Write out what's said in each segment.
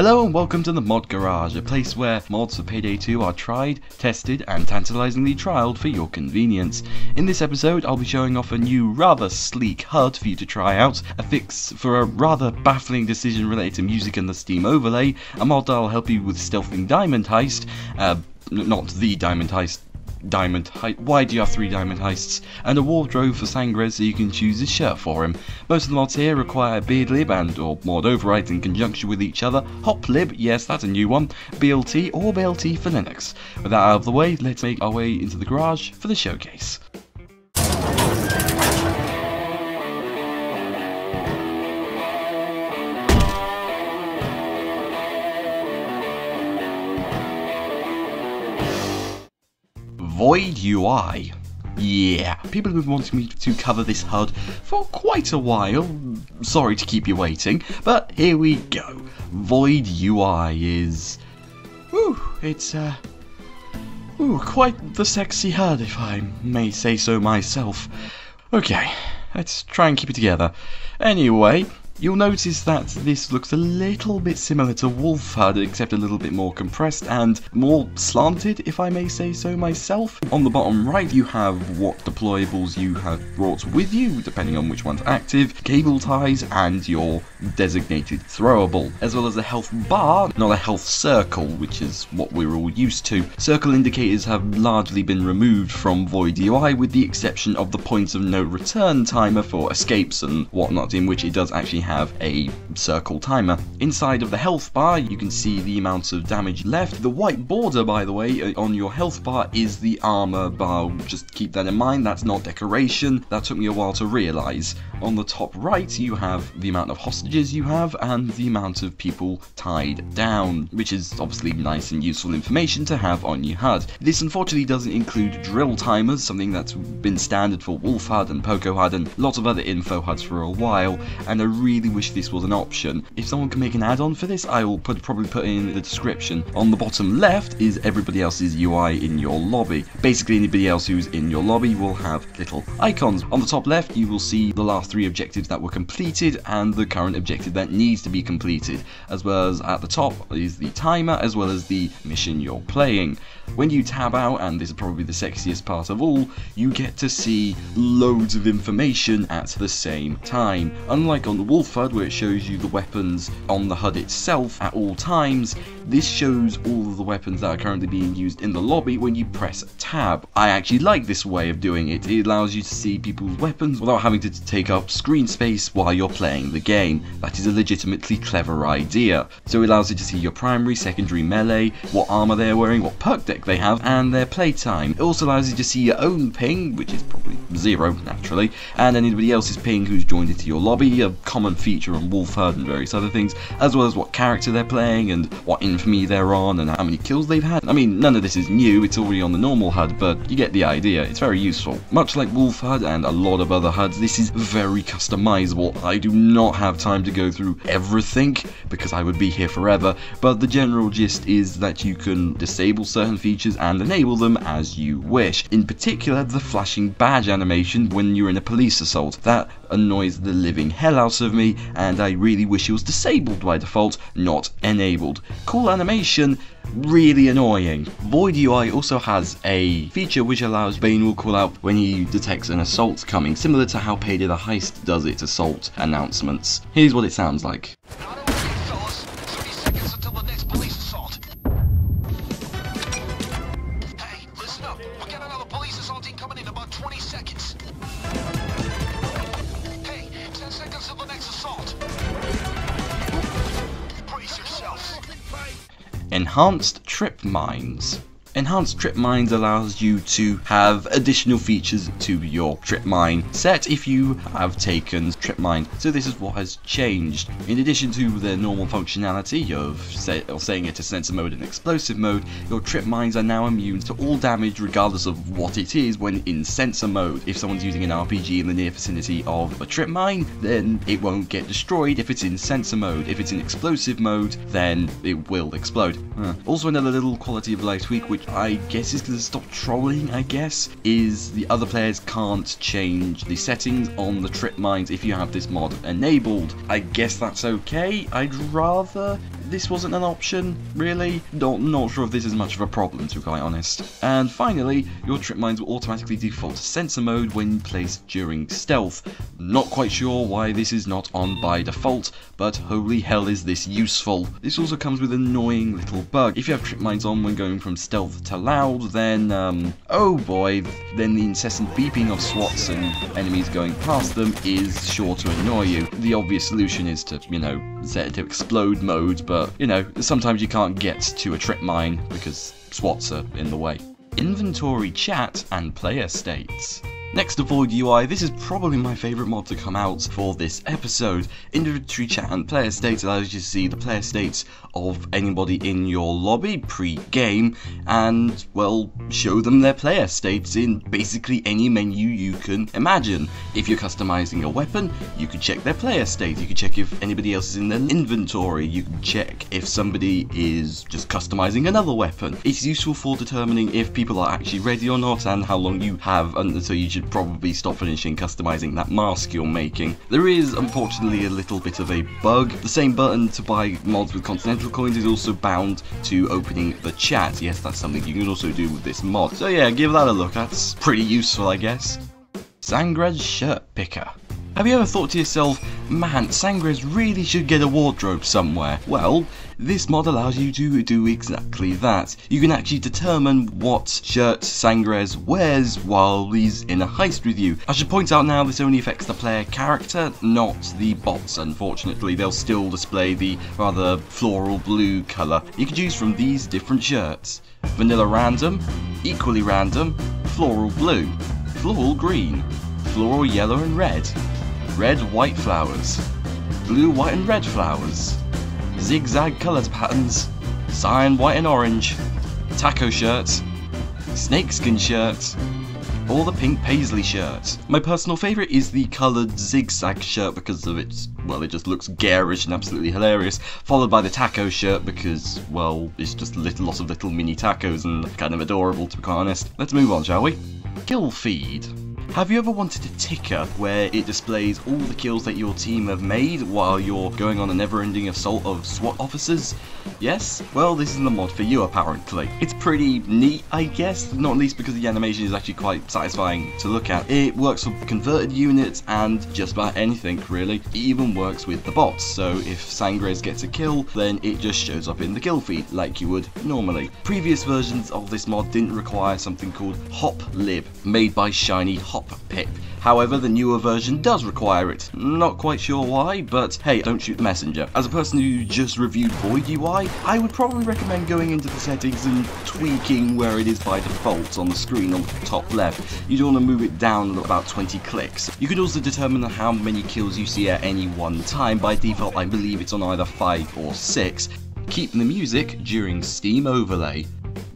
Hello and welcome to the Mod Garage, a place where mods for Payday 2 are tried, tested and tantalizingly trialed for your convenience. In this episode I'll be showing off a new rather sleek HUD for you to try out, a fix for a rather baffling decision related to music and the Steam overlay, a mod that'll help you with stealthing Diamond Heist, not the Diamond Heist, why do you have 3 diamond heists, and a wardrobe for Sangres so you can choose a shirt for him. Most of the mods here require beardlib and or mod overrides in conjunction with each other, Hoplib, yes that's a new one, BLT or BLT for Linux. With that out of the way, let's make our way into the garage for the showcase. VoidUI. Yeah, people have been wanting me to cover this HUD for quite a while. Sorry to keep you waiting, but here we go. VoidUI is... it's quite the sexy HUD, if I may say so myself. Okay, let's try and keep it together. Anyway, you'll notice that this looks a little bit similar to Wolf HUD, except a little bit more compressed and more slanted, if I may say so myself. On the bottom right, you have what deployables you have brought with you, depending on which one's active, cable ties, and your designated throwable, as well as a health bar, not a health circle, which is what we're all used to. Circle indicators have largely been removed from VoidUI, with the exception of the point of no return timer for escapes and whatnot, in which it does actually have a circle timer. Inside of the health bar you can see the amount of damage left. The white border, by the way, on your health bar is the armor bar. Just keep that in mind, that's not decoration. That took me a while to realise. On the top right you have the amount of hostages you have and the amount of people tied down, which is obviously nice and useful information to have on your HUD. This unfortunately doesn't include drill timers, something that's been standard for Wolf HUD and Poco HUD and lots of other info HUDs for a while, and I really wish this was an option. If someone can make an add-on for this, I will probably put it in the description. On the bottom left is everybody else's UI in your lobby. Basically anybody else who's in your lobby will have little icons. On the top left you will see the last 3 objectives that were completed and the current objective that needs to be completed, as well as at the top is the timer as well as the mission you're playing. When you tab out, and this is probably the sexiest part of all, you get to see loads of information at the same time. Unlike on the Wolf HUD where it shows you the weapons on the HUD itself at all times, this shows all of the weapons that are currently being used in the lobby when you press tab. I actually like this way of doing it. It allows you to see people's weapons without having to take up screen space while you're playing the game. That is a legitimately clever idea. So it allows you to see your primary, secondary, melee, what armor they're wearing, what perk deck they have, and their playtime. It also allows you to see your own ping, which is probably 0 naturally, and anybody else's ping who's joined into your lobby, a common feature on Wolf HUD and various other things, as well as what character they're playing and what infamy they're on and how many kills they've had. I mean, none of this is new, it's already on the normal HUD, but you get the idea. It's very useful. Much like Wolf HUD and a lot of other HUDs, this is very customizable. I do not have time to go through everything because I would be here forever, but the general gist is that you can disable certain features and enable them as you wish. In particular, the flashing badge animation when you're in a police assault. That annoys the living hell out of me, and I really wish it was disabled by default, not enabled. Cool animation, really annoying. VoidUI also has a feature which allows Bane will call out when he detects an assault coming, similar to how Payday the Heist does its assault announcements. Here's what it sounds like. Enhanced trip mines. Enhanced trip mines allows you to have additional features to your trip mine set if you have taken trip mine. So this is what has changed. In addition to the normal functionality of saying it to sensor mode and explosive mode, your trip mines are now immune to all damage regardless of what it is when in sensor mode. If someone's using an RPG in the near vicinity of a trip mine, then it won't get destroyed if it's in sensor mode. If it's in explosive mode, then it will explode. Also another little quality of life tweak, which I guess is going to stop trolling, I guess, is the other players can't change the settings on the trip mines if you have this mod enabled. I guess that's okay. I'd rather this wasn't an option, really. Not sure if this is much of a problem, to be quite honest. And finally, your trip mines will automatically default to sensor mode when placed during stealth. Not quite sure why this is not on by default, but holy hell is this useful. This also comes with an annoying little bug. If you have trip mines on when going from stealth to loud, then oh boy, then the incessant beeping of SWATs and enemies going past them is sure to annoy you. The obvious solution is to, you know, set it to explode mode, but, you know, sometimes you can't get to a trip mine because SWATs are in the way. Inventory chat and player states. Next to VoidUI, this is probably my favourite mod to come out for this episode. Inventory chat and player states allows you to see the player states of anybody in your lobby pre-game and, well, show them their player states in basically any menu you can imagine. If you're customizing a weapon, you can check their player state. You can check if anybody else is in their inventory. You can check if somebody is just customizing another weapon. It's useful for determining if people are actually ready or not and how long you have until you should probably stop finishing customizing that mask you're making. There is unfortunately a little bit of a bug. The same button to buy mods with Continental coins is also bound to opening the chat. Yes, that's something you can also do with this mod. So yeah, give that a look. That's pretty useful, I guess. Sangres shirt picker. Have you ever thought to yourself, man, Sangres really should get a wardrobe somewhere? Well, this mod allows you to do exactly that. You can actually determine what shirt Sangres wears while he's in a heist with you. I should point out now this only affects the player character, not the bots, unfortunately. They'll still display the rather floral blue colour. You can choose from these different shirts. Vanilla random, equally random, floral blue, floral green, floral yellow and red, red white flowers, blue white and red flowers, zigzag coloured patterns, cyan white and orange, taco shirts, snakeskin shirts, or the pink paisley shirt. My personal favourite is the coloured zigzag shirt because of its, well, it just looks garish and absolutely hilarious, followed by the taco shirt because, well, it's just lots of little mini tacos and kind of adorable, to be quite honest. Let's move on, shall we? Killfeed. Have you ever wanted a ticker where it displays all the kills that your team have made while you're going on a never-ending assault of SWAT officers? Yes? Well, this is the mod for you, apparently. It's pretty neat, I guess, not least because the animation is actually quite satisfying to look at. It works for converted units and just about anything, really. It even works with the bots, so if Sangres gets a kill, then it just shows up in the kill feed, like you would normally. Previous versions of this mod didn't require something called Hoplib, made by Shiny HopPip. However, the newer version does require it. Not quite sure why, but hey, don't shoot the messenger. As a person who just reviewed VoidUI, I would probably recommend going into the settings and tweaking where it is by default on the screen on the top left. You'd want to move it down about 20 clicks. You can also determine how many kills you see at any one time. By default, I believe it's on either 5 or 6. Keep the music during Steam overlay.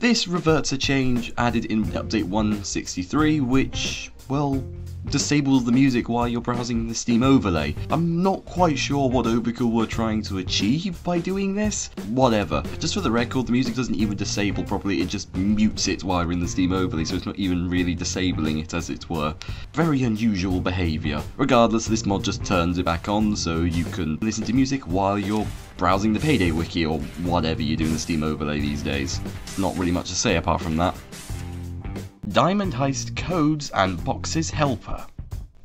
This reverts a change added in update 163, which, well, disables the music while you're browsing the Steam overlay. I'm not quite sure what Obical were trying to achieve by doing this. Whatever. Just for the record, the music doesn't even disable properly, it just mutes it while you're in the Steam overlay, so it's not even really disabling it, as it were. Very unusual behaviour. Regardless, this mod just turns it back on so you can listen to music while you're browsing the Payday wiki or whatever you do in the Steam overlay these days. Not really much to say apart from that. Diamond Heist codes and boxes helper.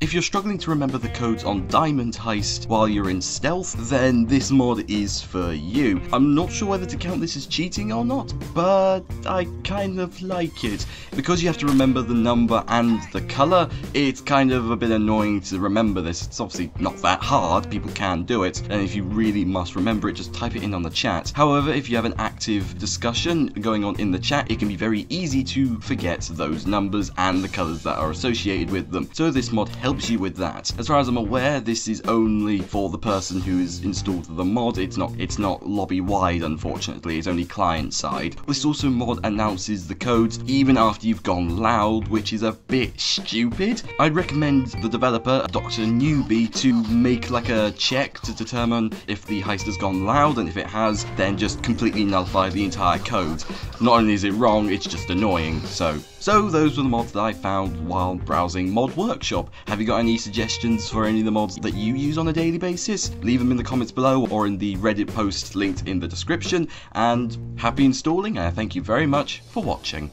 If you're struggling to remember the codes on Diamond Heist while you're in stealth, then this mod is for you. I'm not sure whether to count this as cheating or not, but I kind of like it. Because you have to remember the number and the colour, it's kind of a bit annoying to remember this. It's obviously not that hard, people can do it, and if you really must remember it, just type it in on the chat. However, if you have an active discussion going on in the chat, it can be very easy to forget those numbers and the colours that are associated with them. So this mod helps you with that. As far as I'm aware, this is only for the person who is installed the mod. It's not lobby wide, unfortunately. It's only client side. This also mod announces the codes even after you've gone loud, which is a bit stupid. I'd recommend the developer, Dr. Newbie, to make like a check to determine if the heist has gone loud, and if it has, then just completely nullify the entire code. Not only is it wrong, it's just annoying, so So those were the mods that I found while browsing Mod Workshop. Have you got any suggestions for any of the mods that you use on a daily basis? Leave them in the comments below or in the Reddit post linked in the description, and happy installing, and thank you very much for watching.